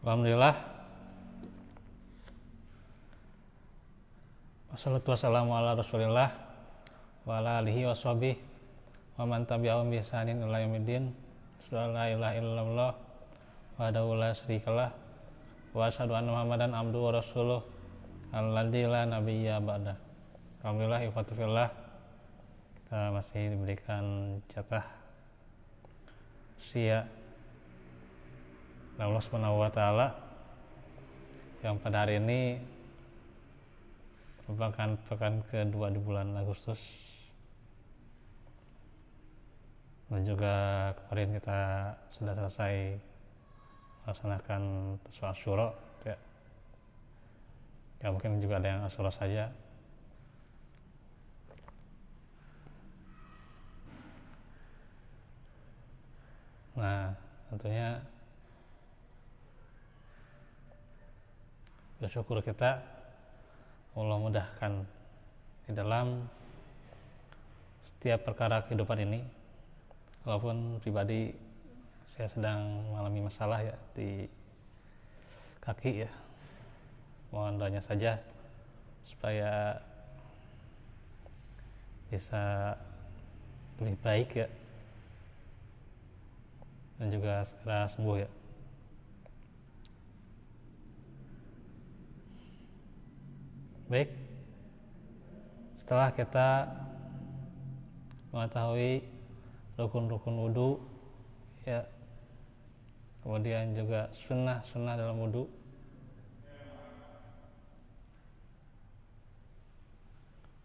Alhamdulillah. Wassalatu wassalamu ala Rasulillah wa ala alihi washabihi wa man tabi'ahum bi ihsanin ila yaumiddin. Asyhadu an la ilaha illallah wahdahu la syarikalah wa asyhadu anna Muhammadan abduhu wa rasuluh alladzi la nabiyya ba'da. Alhamdulillah, ikhwatu fillah, kita masih diberikan jatah usia Allah Subhanahu wa taala yang pada hari ini merupakan pekan kedua di bulan Agustus, dan juga kemarin kita sudah selesai melaksanakan sholat Asyura ya, mungkin juga ada yang Asyura saja. Nah, tentunya bersyukur kita Allah mudahkan di dalam setiap perkara kehidupan ini. Walaupun pribadi saya sedang mengalami masalah ya di kaki ya, mohon doanya saja supaya bisa lebih baik ya, dan juga segera sembuh ya. Baik, setelah kita mengetahui rukun-rukun wudu ya, kemudian juga sunnah-sunnah dalam wudu,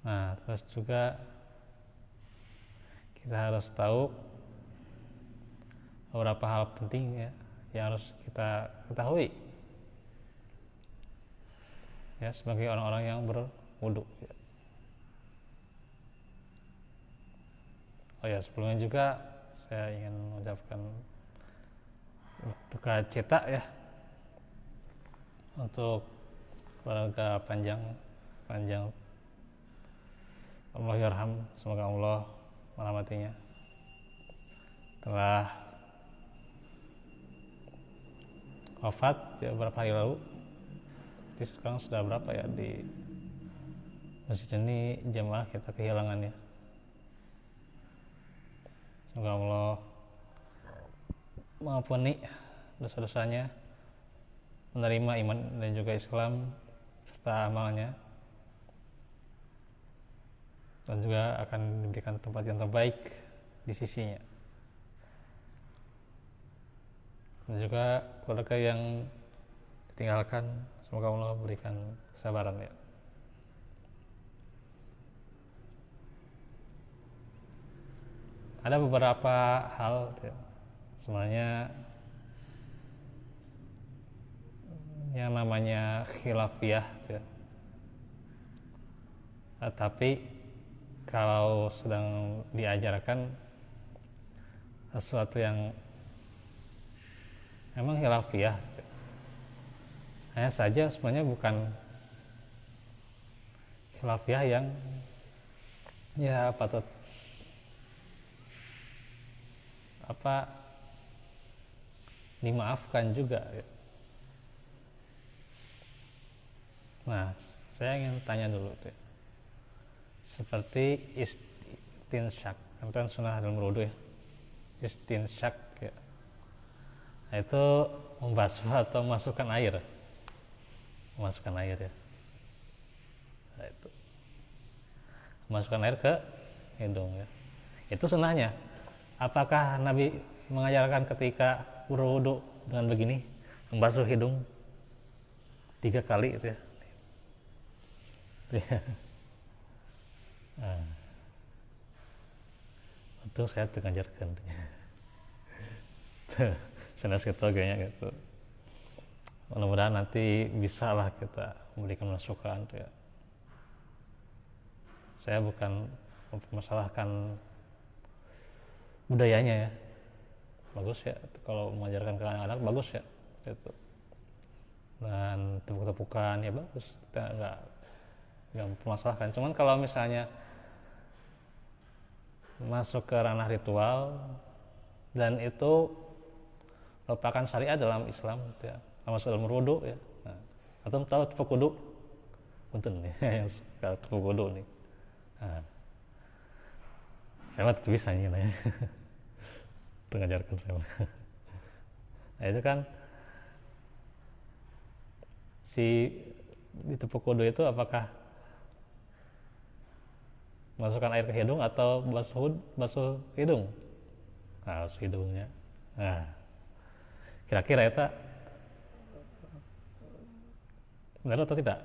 nah terus juga kita harus tahu beberapa hal penting ya yang harus kita ketahui ya sebagai orang-orang yang berwudu ya. Oh ya, sebelumnya juga saya ingin mengucapkan duka cita ya untuk keluarga panjang Allah yarham, semoga Allah merahmatinya, telah wafat ya beberapa hari lalu. Jadi sekarang sudah berapa ya di masjid ini jamaah kita kehilangan ya. Semoga Allah mengampuni dosa-dosanya, menerima iman dan juga Islam serta amalnya, dan juga akan diberikan tempat yang terbaik di sisinya. Dan juga keluarga yang ditinggalkan, semoga Allah berikan kesabaran ya. Ada beberapa hal ya, sebenarnya yang namanya khilafiyah ya. Tapi kalau sedang diajarkan sesuatu yang memang khilafiyah ya, hanya saja sebenarnya bukan khilafiyah yang ya patut dimaafkan juga ya. Nah, saya ingin tanya dulu ya. Seperti istinsyak, kan sunnah dalam wudu ya, istinsyak ya, itu membasuh atau memasukkan air ya. Nah, itu memasukkan air ke hidung ya, itu sunnahnya. Apakah Nabi mengajarkan ketika berwudu dengan begini, membasuh hidung 3 kali itu ya? Nah, itu saya mengajarkan. Saya segitu kayaknya gitu. Mudah-mudahan nanti bisa lah kita memberikan masukan ya. Saya bukan mempermasalahkan budayanya ya, bagus ya kalau mengajarkan ke anak-anak, bagus ya gitu, dan tepuk-tepukan ya bagus, kita nggak mempermasalahkan. Cuman kalau misalnya masuk ke ranah ritual dan itu merupakan syariat dalam Islam ya, masuk dalam wudu ya. Nah, atau tahu tepuk wudu? Punten nih yang suka tepuk wudu nih. Nah, saya mah tidak bisa nih ya. Itu ngajarkan saya. Nah itu kan si ditepuk wudu itu apakah masukkan air ke hidung atau basuh hidung? Nah, basuh hidungnya. Nah, kira-kira itu benar atau tidak?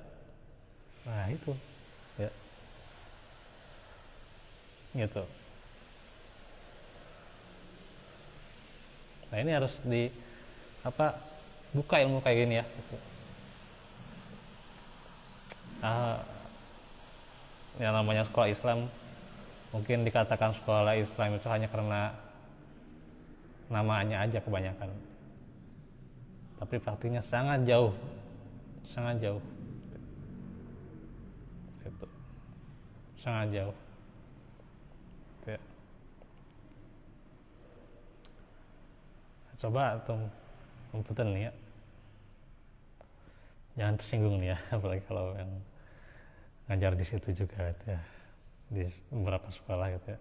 Nah itu ya gitu. Nah ini harus buka ilmu kayak gini ya gitu. Yang namanya sekolah Islam mungkin dikatakan sekolah Islam itu hanya karena namanya aja kebanyakan, tapi praktiknya sangat jauh gitu. Sangat jauh ya. Coba atau komputer nih ya, jangan tersinggung nih ya, apalagi kalau yang ngajar di situ juga gitu ya, di beberapa sekolah gitu ya.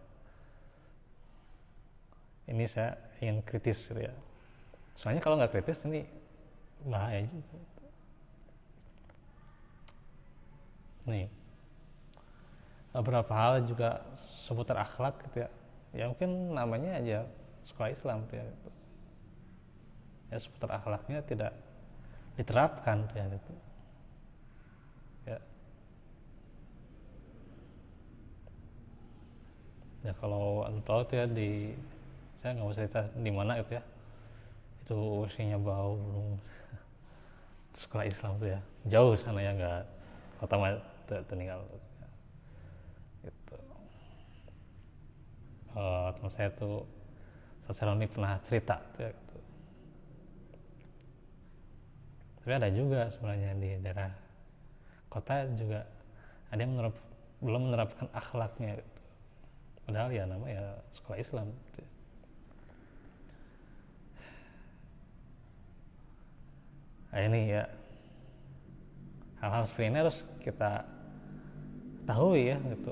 Ini saya ingin kritis gitu ya, soalnya kalau nggak kritis ini bahaya juga nih. Beberapa hal juga seputar akhlak gitu ya, ya mungkin namanya aja sekolah Islam gitu ya, gitu. Ya seputar akhlaknya tidak diterapkan ya gitu ya. Ya kalau tahu tuh ya, saya nggak mau cerita di mana gitu ya, itu isinya bau sekolah Islam tuh ya, jauh sana ya, nggak kota tinggal gitu. Teman saya tuh Saceroni pernah cerita tuh ya, gitu. Tapi ada juga sebenarnya di daerah kota juga ada yang belum menerapkan akhlaknya gitu. Padahal ya namanya sekolah Islam gitu. Nah ini ya, hal-hal seperti ini harus kita tahu ya gitu.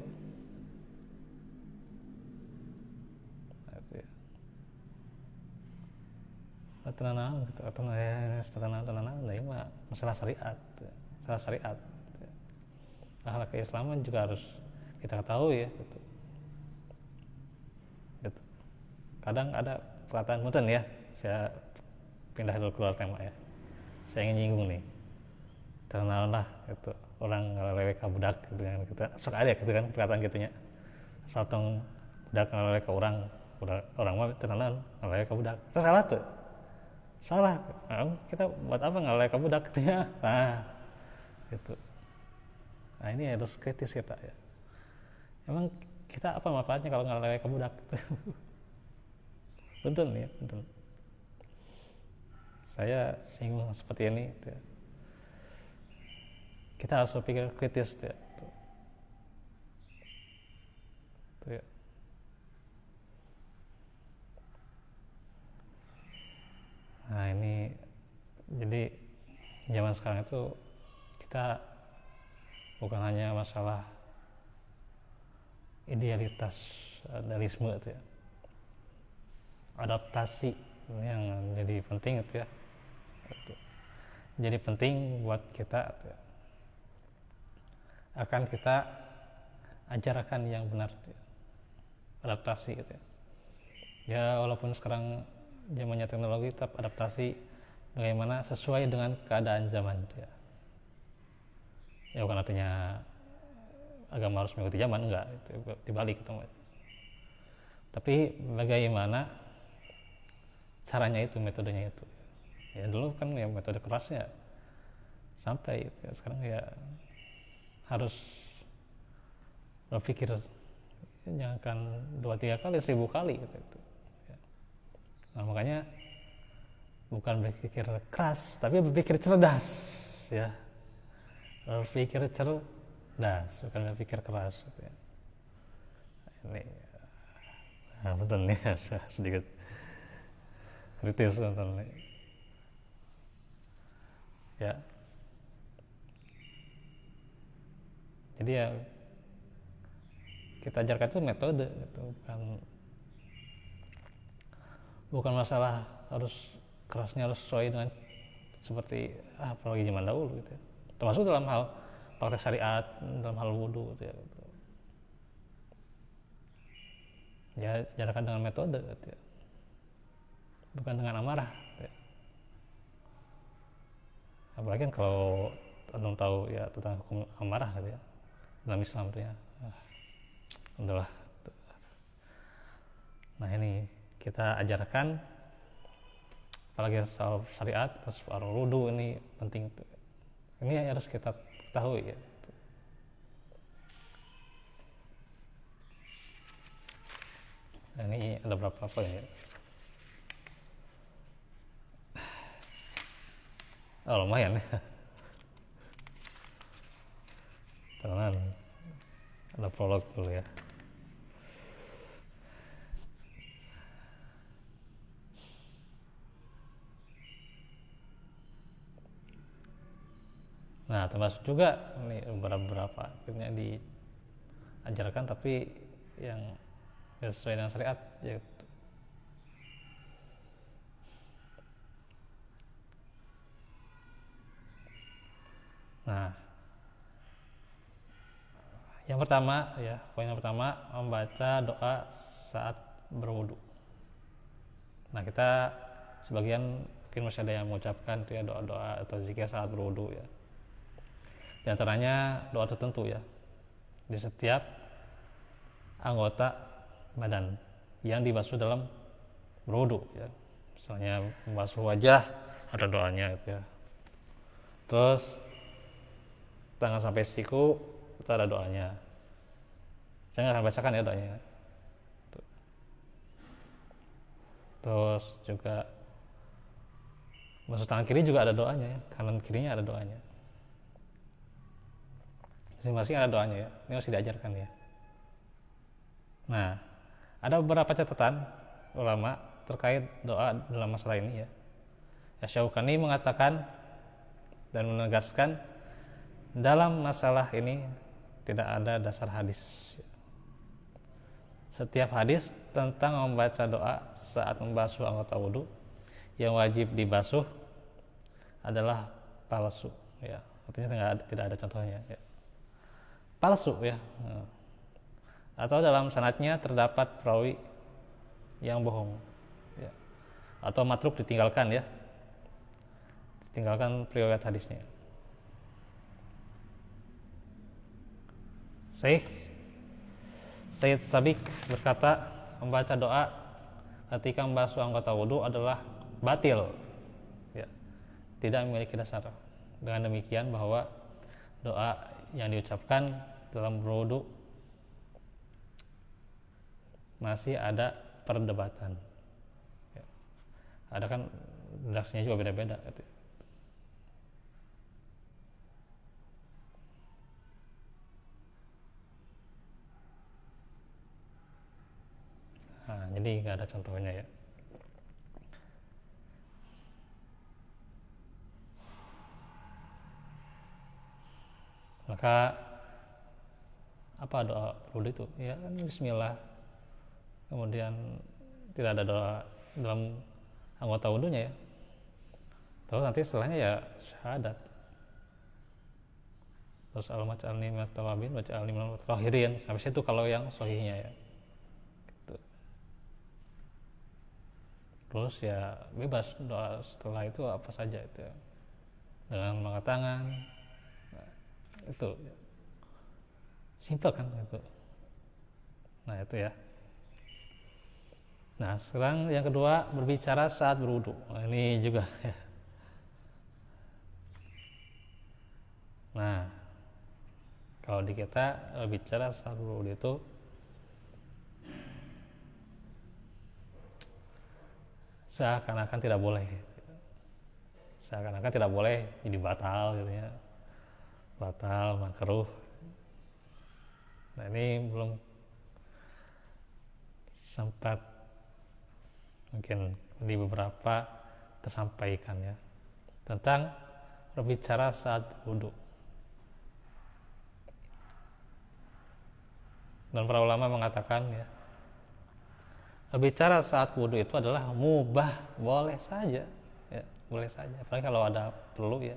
Tenang gitu, atau tenang, nah ini mah masalah syariat, akhlak keislaman juga harus kita ketahui ya gitu. Kadang ada perkataan mungkin ya, saya pindah dulu keluar tema ya, saya ingin nyinggung nih, tenanglah gitu, orang ngelelewek ke budak gitu kan, kita sok ada gitu kan perkataan gitunya, satong budak ngelelewek ke orang mah tenang ngelelewek ke budak, itu salah tuh. Salah, kita buat apa ngelelewek ke budak gitu ya. Nah gitu. Nah ini harus kritis kita ya, emang kita apa manfaatnya kalau ngelelewek ke budak gitu. Betul nih ya, betul. Saya singgung seperti ini gitu ya. Kita harus berpikir kritis gitu ya. Gitu ya. Nah ini jadi zaman sekarang itu kita bukan hanya masalah idealisme gitu ya, adaptasi yang jadi penting gitu ya, gitu. Jadi penting buat kita gitu ya. Akan kita ajarkan yang benar gitu ya. Adaptasi gitu ya. Ya walaupun sekarang zamannya teknologi, tetap adaptasi bagaimana sesuai dengan keadaan zaman gitu ya. Ya bukan artinya agama harus mengikuti zaman, enggak, itu dibalik gitu. Tapi bagaimana caranya itu, metodenya itu. Ya dulu kan ya metode kerasnya sampai gitu ya. Sekarang ya harus berpikir jangan 2-3 kali, 1000 kali gitu. Nah makanya bukan berpikir keras, tapi berpikir cerdas ya. Berpikir cerdas, bukan berpikir keras gitu ya. Ini betul nih, sedikit kritis betul nih. ya. Jadi ya kita ajarkan itu metode gitu, bukan masalah harus kerasnya harus sesuai dengan seperti apalagi zaman dahulu gitu ya. Termasuk dalam hal praktek syariat, dalam hal wudhu gitu ya, gitu. Ya ajarkan dengan metode gitu ya, bukan dengan amarah gitu ya. Apalagi kan kalau belum tahu ya tentang hukum amarah gitu ya dalam Islam itu ya, udahlah. Nah ini kita ajarkan, apalagi soal syariat, soal wudhu ini penting. Ini harus kita ketahui ya. Nah, ini ada berapa poin ya? Oh lumayan ya. Teman, ada prolog dulu ya. Nah termasuk juga ini beberapa akhirnya diajarkan tapi yang sesuai dengan syariat yaitu nah yang pertama ya, poin yang pertama membaca doa saat berwudu. Nah kita sebagian mungkin masih ada yang mengucapkan itu ya doa-doa atau zikir saat berwudu ya. Di antaranya doa tertentu ya di setiap anggota badan yang dibasuh dalam berwudu ya. Misalnya membasuh wajah ada doanya gitu ya. Terus tangan sampai siku itu ada doanya. Saya nggak akan bacakan ya doanya. Terus juga basuh tangan kiri juga ada doanya ya. Kanan kirinya ada doanya. Masing-masing ada doanya ya. Ini harus diajarkan ya. Nah, ada beberapa catatan ulama terkait doa dalam masalah ini ya. Syaukani mengatakan dan menegaskan dalam masalah ini tidak ada dasar hadis. Setiap hadis tentang membaca doa saat membasuh anggota wudhu yang wajib dibasuh adalah palsu ya. Artinya tidak ada contohnya ya. Palsu ya. Atau dalam sanadnya terdapat perawi yang bohong ya. Atau matruk ditinggalkan ya. Ditinggalkan riwayat hadisnya. Sayyid Sabiq berkata, membaca doa ketika membasuh anggota wudhu adalah batil ya. Tidak memiliki dasar. Dengan demikian bahwa doa yang diucapkan dalam berwudu masih ada perdebatan ya. Ada kan redaksinya juga beda-beda gitu. Nah, jadi nggak ada contohnya ya. Maka apa doa wudhu itu? Ya kan bismillah. Kemudian tidak ada doa dalam anggota wudhunya ya. Terus nanti setelahnya ya syahadat. Terus al-maj'alni minat tawabin, waj'alni minal mutahhirin. Sampai situ kalau yang sahihnya ya. Gitu. Terus ya bebas doa setelah itu apa saja itu ya. Dengan mengangkat tangan. Nah, itu simpel kan itu. Nah itu ya. Nah sekarang yang kedua berbicara saat berwudu. Nah, ini juga ya. Nah kalau di kita bicara saat berwudu itu seakan-akan tidak boleh. Seakan-akan tidak boleh, jadi batal gitu ya. Batal, makruh. Nah ini belum sempat mungkin di beberapa tersampaikan ya tentang berbicara saat wudhu. Dan para ulama mengatakan ya, berbicara saat wudhu itu adalah mubah, boleh saja, ya, boleh saja. Apalagi kalau ada perlu ya.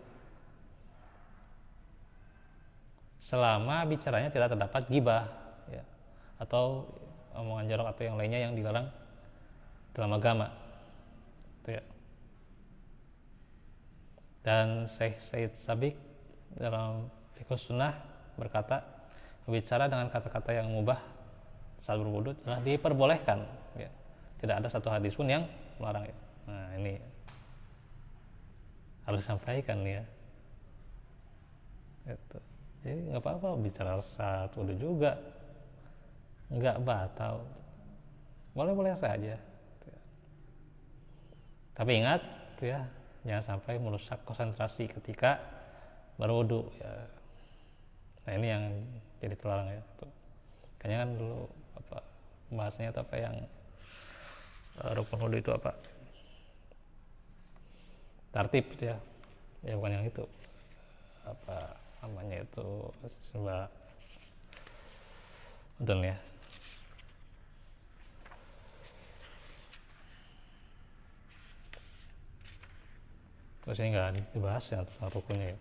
Selama bicaranya tidak terdapat gibah, ya, atau omongan jorok atau yang lainnya yang dilarang dalam agama, itu ya. Dan Syekh Said Sabiq dalam Fiqhus Sunnah berkata, berbicara dengan kata-kata yang mubah saat berwudu telah diperbolehkan, ya. Tidak ada satu hadis pun yang melarang ya. Nah ini harus disampaikan ya. Gitu. Jadi nggak apa-apa bicara saat wudu juga, nggak batal, boleh-boleh saja. Tapi ingat ya, jangan sampai merusak konsentrasi ketika berwudu ya. Nah ini yang jadi terlarang ya. Kayaknya kan dulu apa bahasanya itu apa yang rukun wudu itu apa? Tartib ya. Ya bukan yang itu. Apa namanya itu coba betul ya. Terus ini nggak dibahas ya tentang rukunnya ya.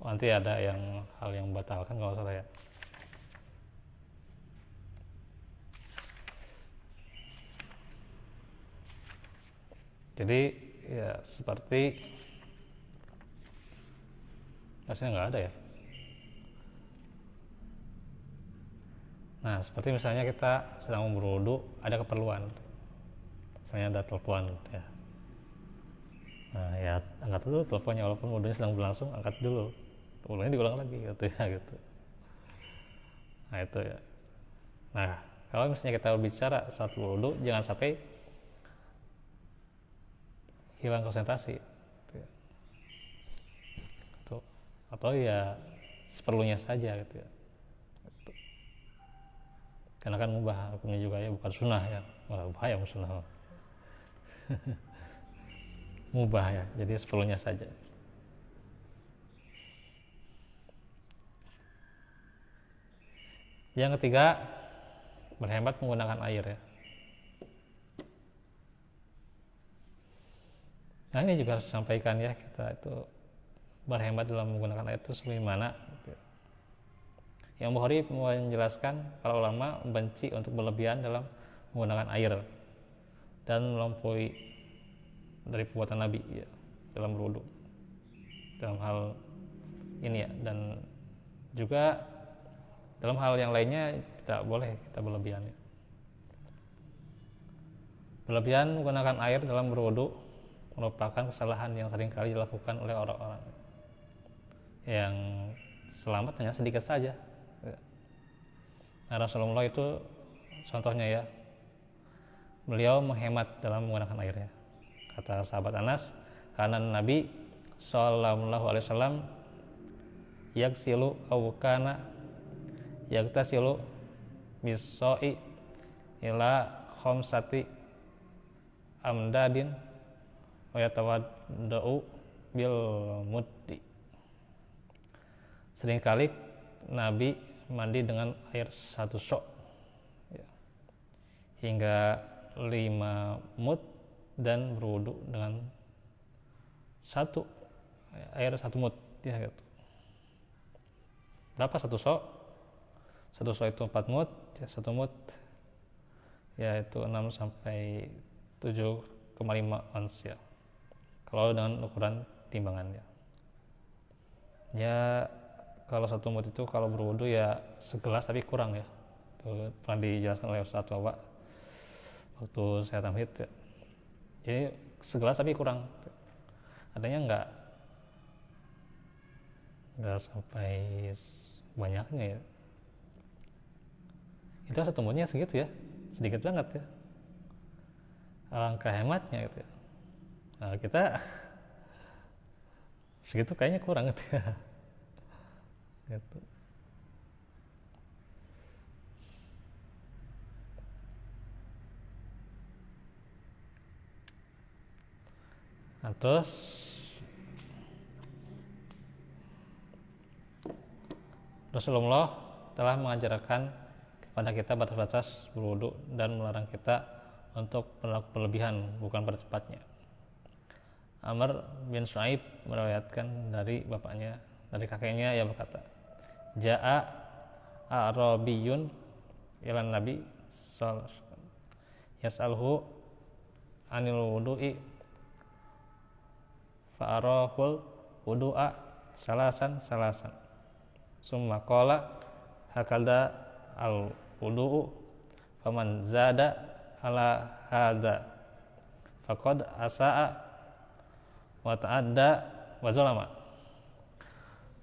Nanti ada yang hal yang membatalkan kalau salah ya. Jadi ya seperti rasanya nggak ada ya. Nah seperti misalnya kita sedang berwudu, ada keperluan, misalnya ada telepon ya. Nah ya angkat dulu teleponnya, walaupun wudunya sedang berlangsung, angkat dulu, wudunya diulang lagi gitu ya gitu. Nah itu ya. Nah kalau misalnya kita berbicara saat wudu, jangan sampai hilang konsentrasi gitu ya. Gitu. Atau ya seperlunya saja gitu ya. Gitu. Karena kan mubah hukumnya juga ya, bukan sunnah ya. Wah bahaya sunnah. Mubah ya, jadi seperlunya saja. Yang ketiga, berhemat menggunakan air ya. Nah ini juga harus disampaikan ya, kita itu berhemat dalam menggunakan air itu sebagaimana gitu. Yang Bukhari menjelaskan para ulama membenci untuk berlebihan dalam menggunakan air dan melampaui dari perbuatan Nabi ya, dalam berwudu dalam hal ini ya, dan juga dalam hal yang lainnya tidak boleh kita berlebihan ya. Berlebihan menggunakan air dalam berwudu merupakan kesalahan yang sering kali dilakukan oleh orang-orang yang selamat hanya sedikit saja. Nah, Rasulullah itu contohnya ya, beliau menghemat dalam menggunakan airnya. Kata sahabat Anas, karena Nabi Sallallahu Alaihi Wasallam yaksilu awkana yaktasilu bisoi ila khomsati amdadin wa yatawaddau bil muddi. Seringkali Nabi mandi dengan air 1 sok ya, hingga 5 mud dan berwudu dengan air 1 mud ya gitu. Berapa 1 sok? 1 sok itu 4 mud ya, 1 mud yaitu 6 sampai 7,5 ons ya. Kalau dengan ukuran timbangannya. Ya kalau 1 mud itu kalau berwudu ya segelas tapi kurang ya. Itu pernah dijelaskan oleh Ustaz Wawa waktu saya tamhid ya. Jadi segelas tapi kurang. Artinya enggak sampai banyaknya ya. Itu 1 mudnya segitu ya. Sedikit banget ya. Alangkah hematnya gitu ya. Nah, kita segitu kayaknya kurang gitu ya. Gitu. Nah, terus Rasulullah telah mengajarkan kepada kita batas-batas berwudu dan melarang kita untuk berlaku berlebihan, bukan bercepatnya. Amr bin Shu'aib meriwayatkan dari bapaknya, dari kakeknya, yang berkata, Ja'a A'rabiyun ilan Nabi sallallahu alaihi wasallam yas'alhu anil wudu'i fa'arahul wudu'a salasan summa qala hakada al wudu'u faman zada ala hadza faqad asa'a wa ta'adda wa zalama.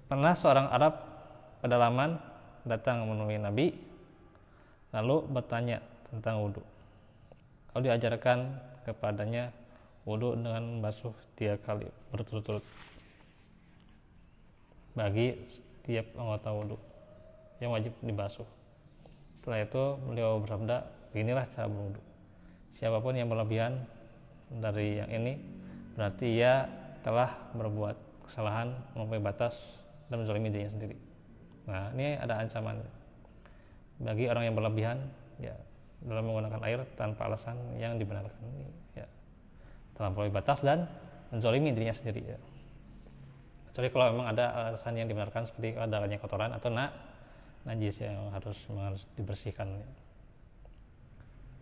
Pernah seorang Arab pedalaman datang menemui Nabi lalu bertanya tentang wudu. Lalu diajarkan kepadanya wudu dengan basuh 3 kali berturut-turut bagi setiap anggota wudu yang wajib dibasuh. Setelah itu beliau bersabda, beginilah cara berwudu. Siapapun yang berlebihan dari yang ini berarti ia telah berbuat kesalahan, melampaui batas dan menzalimi dirinya sendiri. Nah, ini ada ancaman bagi orang yang berlebihan ya dalam menggunakan air tanpa alasan yang dibenarkan, ini ya terlampaui batas dan menzalimi dirinya sendiri ya. Kecuali kalau memang ada alasan yang dibenarkan seperti adanya kotoran atau najis yang harus dibersihkan ya.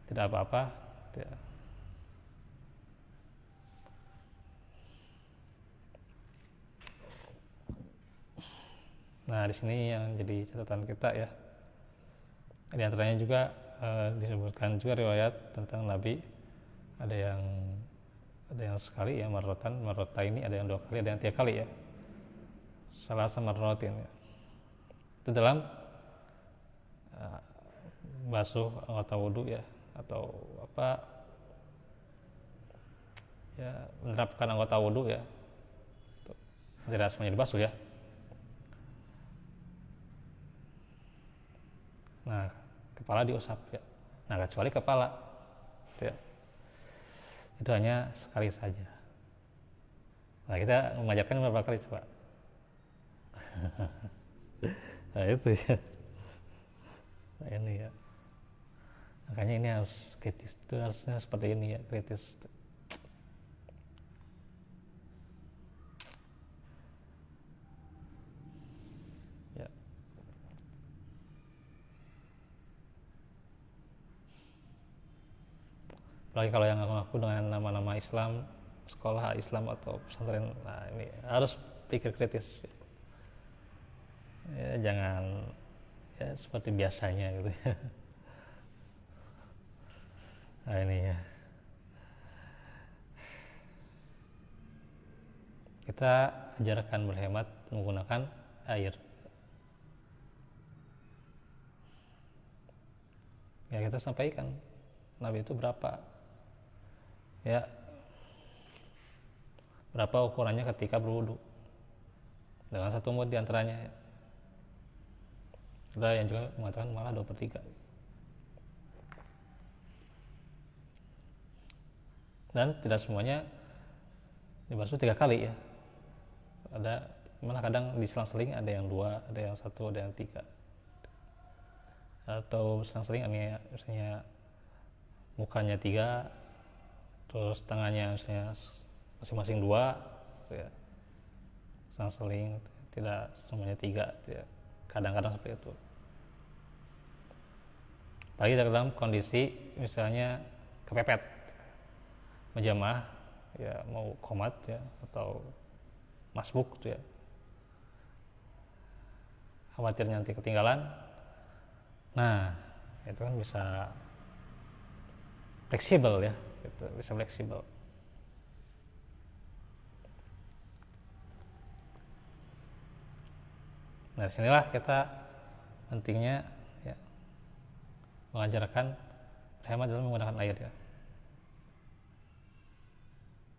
Tidak apa-apa ya. Nah, di sini yang jadi catatan kita ya. Di antaranya juga disebutkan juga riwayat tentang Nabi ada yang sekali ya, marrota ini, ada yang 2 kali, ada yang 3 kali ya. Salah sama marrotin ya. Itu dalam basuh anggota wudu ya, atau apa ya, menerapkan anggota wudu ya. Tidak semuanya dibasuh ya. Nah, kepala diusap ya. Nah, kecuali kepala ya. Itu hanya sekali saja. Nah, kita mengajarkan berapa kali coba? Nah, itu ya. Nah, ini ya. Makanya ini harus kritis, itu harusnya seperti ini ya, kritis. Apalagi kalau yang ngaku dengan nama-nama Islam, sekolah Islam atau pesantren, nah ini harus pikir kritis ya, jangan ya seperti biasanya gitu ya. Nah ini ya, kita ajarkan berhemat menggunakan air ya. Kita sampaikan Nabi itu berapa ya, berapa ukurannya ketika berwudu dengan 1 mud diantaranya ya. Ada yang juga mengatakan malah 2/3 dan tidak semuanya dibasuh 3 kali ya. Ada malah kadang diselang-seling, ada yang 2, ada yang 1, ada yang 3, atau selang-seling ini misalnya mukanya 3, terus tangannya misalnya masing-masing 2 ya, selang-seling, tidak semuanya 3 ya. Kadang-kadang seperti itu. Apalagi dalam kondisi misalnya kepepet menjamah ya, mau qomat ya atau masbuk ya, khawatir nanti ketinggalan. Nah, itu kan bisa fleksibel ya, gitu, bisa fleksibel. Nah, disinilah kita pentingnya ya, mengajarkan hemat dalam menggunakan air ya.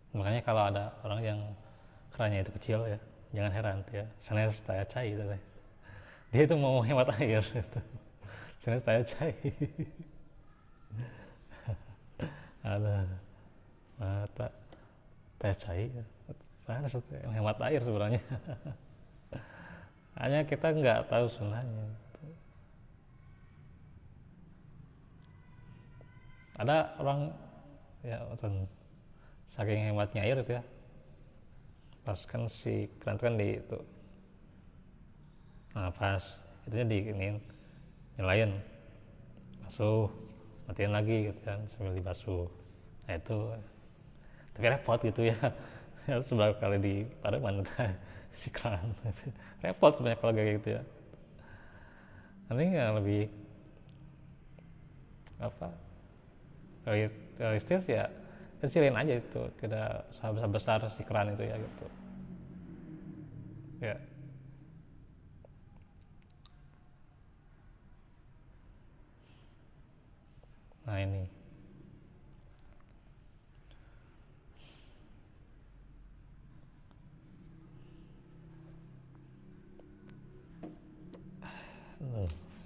Makanya kalau ada orang yang kerannya itu kecil ya, jangan heran ya, sana saya cai gitu. Dia itu mau hemat air gitu. Sana saya cai. Ada mata teh cair harus hemat air sebenarnya. Hanya kita nggak tahu sunnahnya. Ada orang ya saking hematnya air itu ya, pas kan si keran itu kan di itu, nah pas itunya di ini nyalain, basuh, matiin lagi gitu kan sambil dibasuh. Nah itu tapi repot gitu ya. Seberapa kali di Pademan si keran repot sebenarnya kalau kayak gitu ya. Ini ya lebih apa realistis ya, kecilin aja itu, tidak besar si keran itu ya gitu ya. Nah ini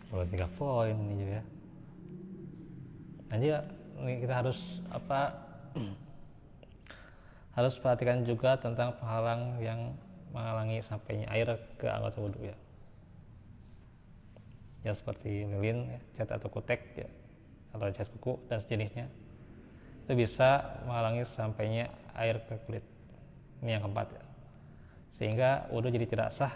kalau 3 poin ini juga ya. Nanti ya, kita harus apa harus perhatikan juga tentang penghalang yang menghalangi sampainya air ke anggota wudhu ya. Ya seperti lilin, ya, cat atau kutek ya, atau cat kuku dan sejenisnya. Itu bisa menghalangi sampainya air ke kulit. Ini yang keempat ya. Sehingga wudhu jadi tidak sah.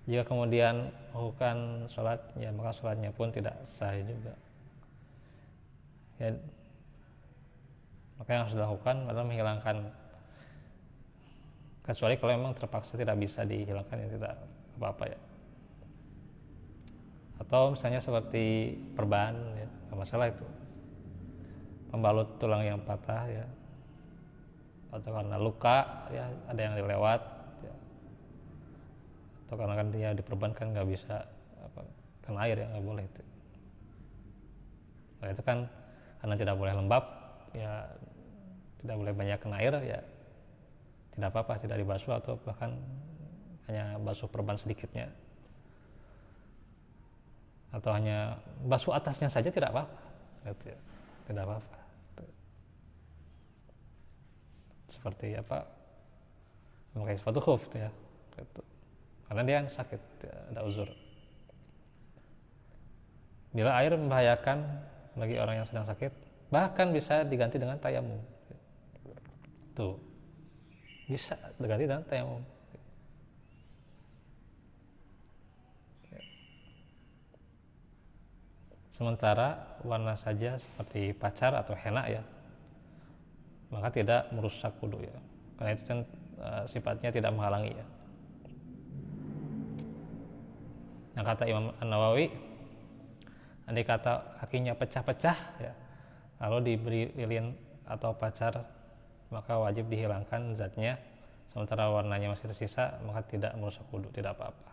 Jika kemudian melakukan sholat, ya maka sholatnya pun tidak sah juga. Ya, maka yang harus dilakukan adalah menghilangkan, kecuali kalau memang terpaksa tidak bisa dihilangkan ya tidak apa-apa ya. Atau misalnya seperti perban ya, nggak masalah itu. Pembalut tulang yang patah ya, atau karena luka ya, ada yang dilewat ya, atau karena kan dia diperban kan nggak bisa kena air ya, nggak boleh itu. Nah itu kan karena tidak boleh lembab ya, tidak boleh banyak kena air ya, tidak apa-apa, tidak dibasuh atau bahkan hanya basuh perban sedikitnya, atau hanya basuh atasnya saja tidak apa-apa gitu ya, tidak apa-apa. Seperti apa, memakai sepatu khuf ya gitu. Karena dia kan sakit ya, ada uzur. Bila air membahayakan bagi orang yang sedang sakit, bahkan bisa diganti dengan tayamum. Tuh, bisa diganti dengan tayamum. Sementara warna saja seperti pacar atau henna ya, maka tidak merusak wudhu ya, karena itu kan sifatnya tidak menghalangi ya. Nah kata Imam An-Nawawi, andai kata kakinya pecah-pecah ya, lalu diberi lilin atau pacar, maka wajib dihilangkan zatnya, sementara warnanya masih tersisa, maka tidak merusak wudhu, tidak apa-apa.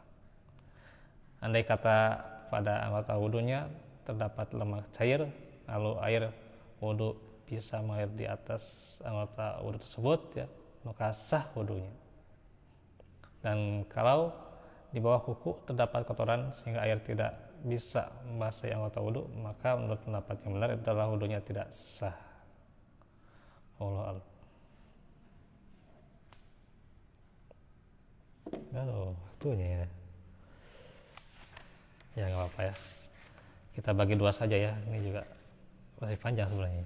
Andai kata pada anggota wudhunya terdapat lemak cair, lalu air wudhu bisa mengalir di atas anggota wudhu tersebut ya, maka sah wudhunya. Dan kalau di bawah kuku terdapat kotoran sehingga air tidak bisa membasahi anggota wudhu, maka menurut pendapat yang benar adalah wudhunya tidak sah. Allah Allah. Aduh, itunya ya. Ya nggak apa-apa ya. Kita bagi dua saja ya. Ini juga masih panjang sebenarnya.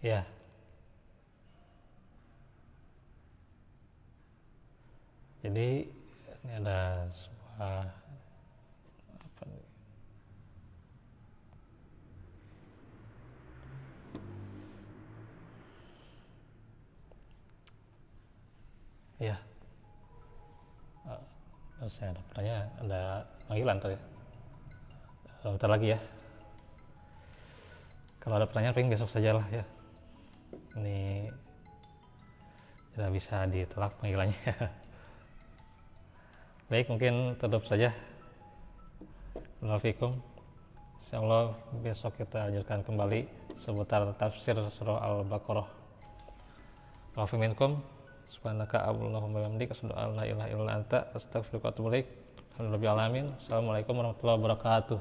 Ya. Jadi ini ada sebuah apa nih? Ya. Saya ada pertanyaan, ada panggilan tadi. Bentar lagi ya. Kalau ada pertanyaan paling besok sajalah ya. Ini tidak bisa ditolak panggilannya. Baik, mungkin tutup saja Barakallahu fikum. Insyaallah besok kita lanjutkan kembali seputar tafsir surah Al-Baqarah. Afu minkum subhanaka allahumma wa bihamdika asyhadu an la ilaha illa anta astaghfiruka wa atubu ilaik. Alhamdulillahirabbil alamin. Assalamualaikum warahmatullahi wabarakatuh.